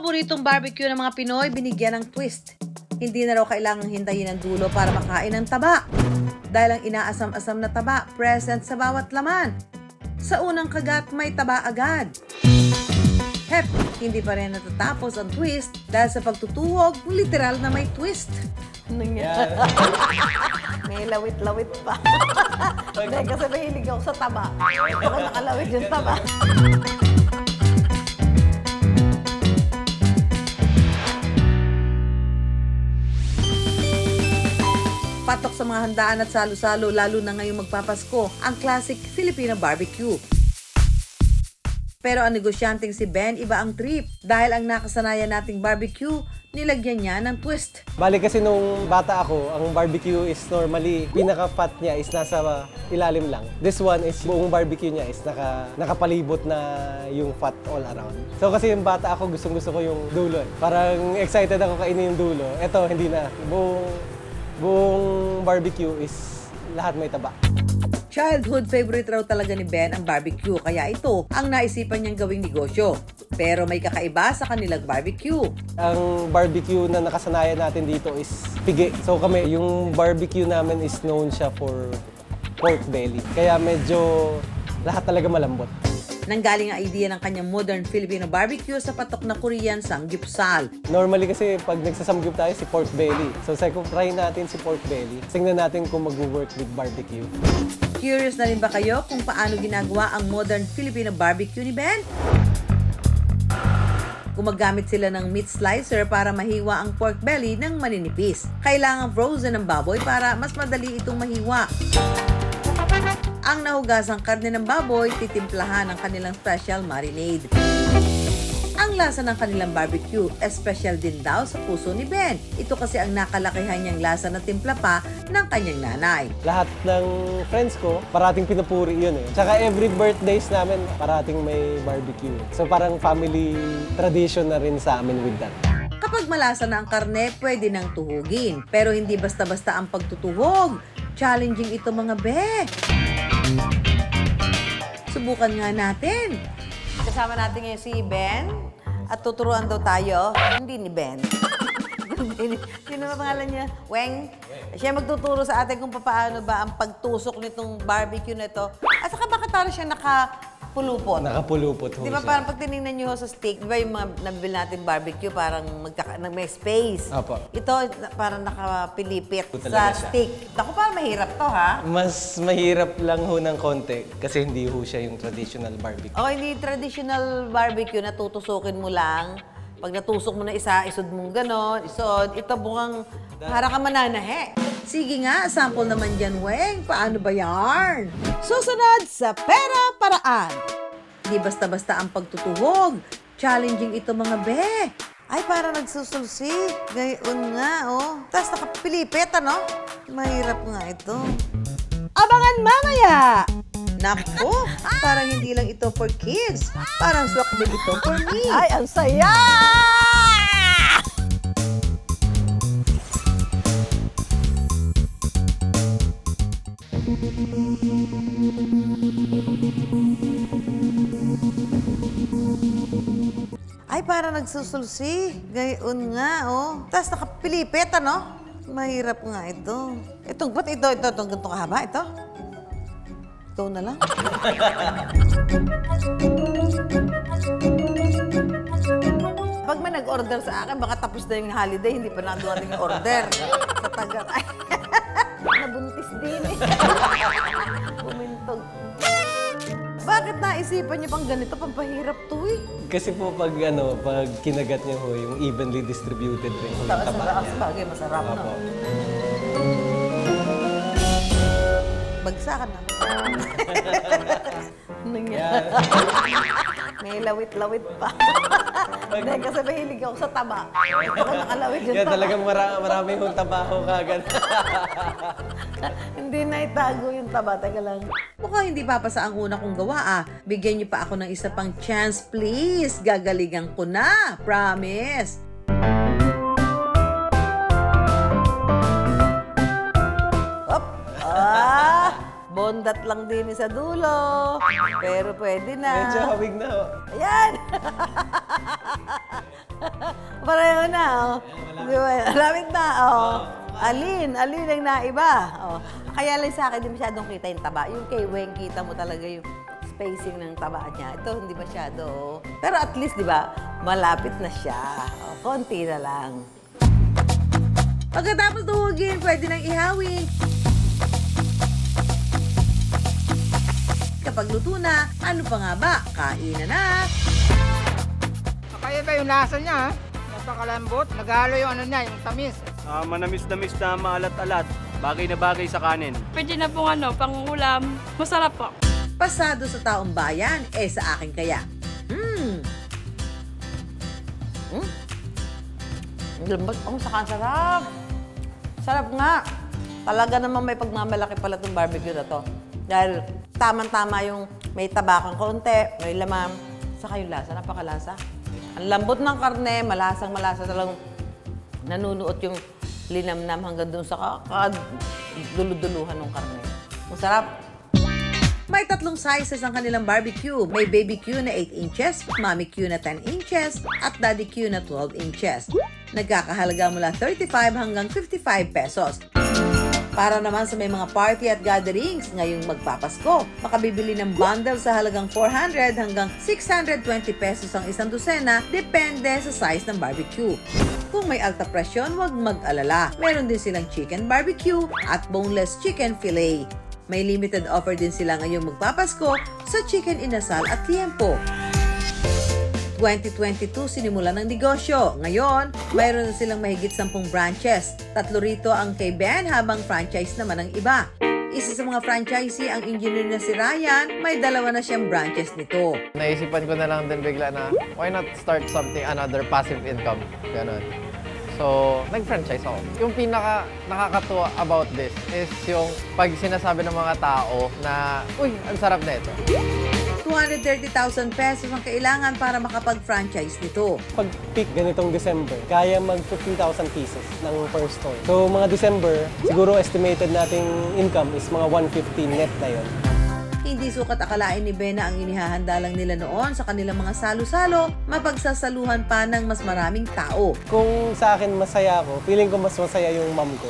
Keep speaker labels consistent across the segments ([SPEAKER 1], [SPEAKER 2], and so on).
[SPEAKER 1] paboritong barbecue ng mga Pinoy, binigyan ng twist. Hindi na raw kailangang hintayin ang dulo para makain ng taba. Dahil ang inaasam-asam na taba, present sa bawat laman. Sa unang kagat, may taba agad. Hep, hindi pa rin natatapos ang twist dahil sa pagtutuhog, literal na may twist.
[SPEAKER 2] Yeah.
[SPEAKER 1] May lawit-lawit pa. Dahil kasi mahilig ako sa taba. Ako nakalawit yung taba. Patok sa mga handaan at salo-salo, lalo na ngayong magpapasko, ang classic Filipino barbecue. Pero ang negosyanteng si Ben, iba ang trip. Dahil ang nakasanayan nating barbecue, nilagyan niya ng twist.
[SPEAKER 2] Bali kasi nung bata ako, ang barbecue is normally, pinaka-fat niya is nasa ilalim lang. This one is buong barbecue niya is nakapalibot na yung fat all around. So kasi yung bata ako, gustong-gusto ko yung dulo. Parang excited ako kainin yung dulo. Ito, hindi na. Buong barbecue is lahat may taba.
[SPEAKER 1] Childhood favorite raw talaga ni Ben ang barbecue, kaya ito ang naisipan niyang gawing negosyo. Pero may kakaiba sa kanilang barbecue.
[SPEAKER 2] Ang barbecue na nakasanayan natin dito is pigi. So kami, yung barbecue namin is known siya for pork belly. Kaya medyo lahat talaga malambot.
[SPEAKER 1] Nanggaling ang idea ng kanyang modern Filipino barbecue sa patok na Korean samgyupsal.
[SPEAKER 2] Normally kasi pag nagsasamgyup tayo si pork belly. So try natin si pork belly. Tingnan natin kung mag-work with barbecue.
[SPEAKER 1] Curious na rin ba kayo kung paano ginagawa ang modern Filipino barbecue ni Ben? Gumagamit sila ng meat slicer para mahiwa ang pork belly ng maninipis. Kailangan frozen ang baboy para mas madali itong mahiwa. Ang nahugasang karne ng baboy, titimplahan ng kanilang special marinade. Ang lasa ng kanilang barbecue, special din daw sa puso ni Ben. Ito kasi ang nakalakihan niyang lasa na timpla pa ng kanyang nanay.
[SPEAKER 2] Lahat ng friends ko, parating pinupuri yun eh. Tsaka every birthdays namin, parating may barbecue. So parang family tradition na rin sa amin with that.
[SPEAKER 1] Kapag malasa na ang karne, pwede nang tuhugin. Pero hindi basta-basta ang pagtutuhog. Challenging ito mga be. Subukan nga natin. Kasama natin ngayon si Ben at tuturuan daw tayo. Hindi ni Ben. Sino ba pangalan niya? Weng. Siya magtuturo sa atin kung paano ba ang pagtusok nitong barbecue na ito. At saka bakit parang siya nakapulupot?
[SPEAKER 2] Nakapulupot ho
[SPEAKER 1] Di ba
[SPEAKER 2] siya.
[SPEAKER 1] parang pag tinignan nyo sa steak, di ba yung mga nabili natin barbecue, parang may space.
[SPEAKER 2] Apo.
[SPEAKER 1] Ito parang nakapilipit
[SPEAKER 2] Ito
[SPEAKER 1] sa
[SPEAKER 2] talaga siya.
[SPEAKER 1] steak. Ako parang mahirap to, ha?
[SPEAKER 2] Mas mahirap lang ho ng konti kasi hindi ho siya yung traditional barbecue.
[SPEAKER 1] O, hindi traditional barbecue na tutusukin mo lang. Pag natusok mo na isa, isod mong ganon, isod. Ito bukang para ka mananahe. Sige nga, sample naman dyan, Weng. Paano ba yan? Susunod sa Pera Paraan. Di basta-basta ang pagtutuhog. Challenging ito mga be. Ay, parang nagsusulsi. Gayon nga, oh. Tapos nakapilipit, ano? Mahirap nga ito. Abangan mamaya! Naku, parang hindi lang ito for kids. Parang swak din ito for me. Ay, ang saya! Ay, parang nagsusulsi. Gayon nga, oh. Tapos nakapilipit, ano? Mahirap nga ito. Itong ganitong kahaba, ito. Ito na lang. Pag may nag-order sa akin, baka tapos na yung holiday, hindi pa nakadumating yung order. Sa taga, ay, nabuntis din eh. Bumintog. Bakit naisipan niyo pang ganito? Pampahirap to eh.
[SPEAKER 2] Kasi po pag kinagat niyo ho, yung evenly distributed rin yung
[SPEAKER 1] Taas
[SPEAKER 2] taba
[SPEAKER 1] na
[SPEAKER 2] niya.
[SPEAKER 1] bagay, masarap na.
[SPEAKER 2] Opo.
[SPEAKER 1] Bagsakan na. Nangyari. May lawit-lawit pa. Dahil kasi mahilig ako sa taba. Ako nakalawit yung
[SPEAKER 2] Kaya
[SPEAKER 1] taba.
[SPEAKER 2] talagang marami hong tabaho kagad.
[SPEAKER 1] Hindi na itago yung taba. Teka lang. Mukhang hindi papasa ang una kong gawa ah. Bigyan niyo pa ako ng isa pang chance, please. Gagalingan ko na. Promise. Op! Ah! Bonda mabadat lang din sa dulo. Pero pwede na.
[SPEAKER 2] Medyo hawig na.
[SPEAKER 1] Ayan! Pareho na, oh. Di ba? Lamit na, oh. Alin ang naiba. Oh. Kaya lang sa akin, di masyadong kita yung taba. Yung kay Weng, kita mo talaga yung spacing ng taba niya. Ito, hindi masyado. Oh. Pero at least, di ba, malapit na siya. Oh, konti na lang. Pagkatapos tuhugin, pwede nang ihawin. Kapag luto na, ano pa nga ba? Kain na!
[SPEAKER 3] Kaya ba yung lasa niya, ha? Napakalambot. Naghalo yung ano niya, yung tamis.
[SPEAKER 4] Manamis-namis na maalat-alat. Bagay na bagay sa kanin.
[SPEAKER 5] Pwede na pong pangulam. Masarap po.
[SPEAKER 1] Pasado sa taong bayan, sa akin kaya. Lambot. Oh, saka sarap. Sarap nga. Talaga naman may pagmamalaki pala itong barbecue na to. Dahil tamang-tama yung may tabakang konti, may laman, saka yung lasa, napakalasa. Ang lambot ng karne, malasang-malasa talagang nanunuot yung linamnam hanggang dun sa duluduluhan ng karne. Masarap. May 3 sizes ang kanilang barbecue. May Baby Q na 8 inches, Mommy Q na 10 inches, at Daddy Q na 12 inches. Nagkakahalaga mula 35 hanggang 55 pesos. Para naman sa may mga party at gatherings ngayong magpapasko, makabibili ng bundle sa halagang 400 hanggang 620 pesos ang isang dosena, depende sa size ng barbecue. Kung may alta presyon, huwag mag-alala. Meron din silang chicken barbecue at boneless chicken fillet. May limited offer din sila ngayong magpapasko sa chicken inasal at liempo. 2022 sinimulan ng negosyo. Ngayon, mayroon na silang mahigit 10 branches. 3 rito ang kay Ben habang franchise naman ang iba. Isa sa mga franchisee ang engineer na si Ryan, may 2 na siyang branches nito.
[SPEAKER 6] Naisipan ko na lang din bigla na why not start something, another passive income. Ganon. So, nag-franchise ako. Yung pinaka nakakatuwa about this is yung pag sinasabi ng mga tao na, uy, ang sarap na ito.
[SPEAKER 1] 230,000 pesos ang kailangan para makapag-franchise nito.
[SPEAKER 2] Pag peak ganitong December, kaya mag 15,000 pieces ng per store. So mga December, siguro estimated nating income is mga 150 net na yun.
[SPEAKER 1] Hindi sukat akalain ni Bena ang inihahanda lang nila noon sa kanilang mga salo-salo, mapagsasaluhan pa ng mas maraming tao.
[SPEAKER 2] Kung sa akin masaya ako, feeling ko mas masaya yung mom ko.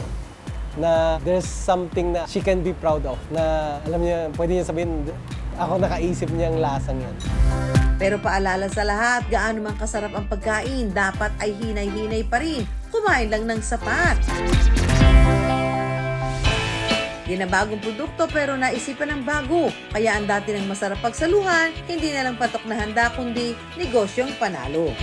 [SPEAKER 2] Na there's something na she can be proud of. Na alam niya, pwede niya sabihin, ako nakaisip niya ang lasang yan.
[SPEAKER 1] Pero paalala sa lahat, gaano man kasarap ang pagkain, dapat ay hinay-hinay pa rin. Kumain lang ng sapat. Di na bagong produkto pero naisipan ng bago. Kaya ang dati ng masarap pagsaluhan, hindi na lang patok na handa kundi negosyong panalo.